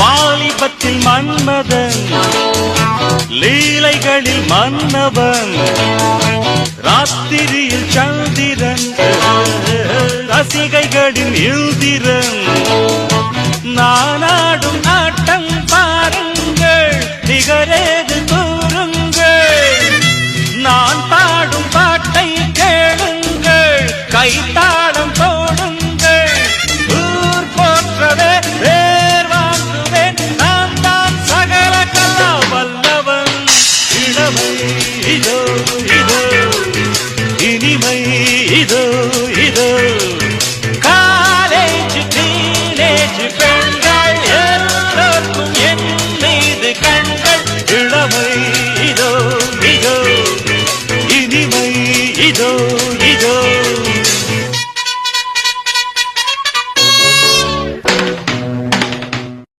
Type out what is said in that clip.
வாலிபத்தில் மன்மதன் லீலைகளில் மன்னவன் ராத்திரியில் சந்திரன் ரசிகைகளின் இந்திரன் நானாடும் ஆட்டம் பாருங்கள் நிகரே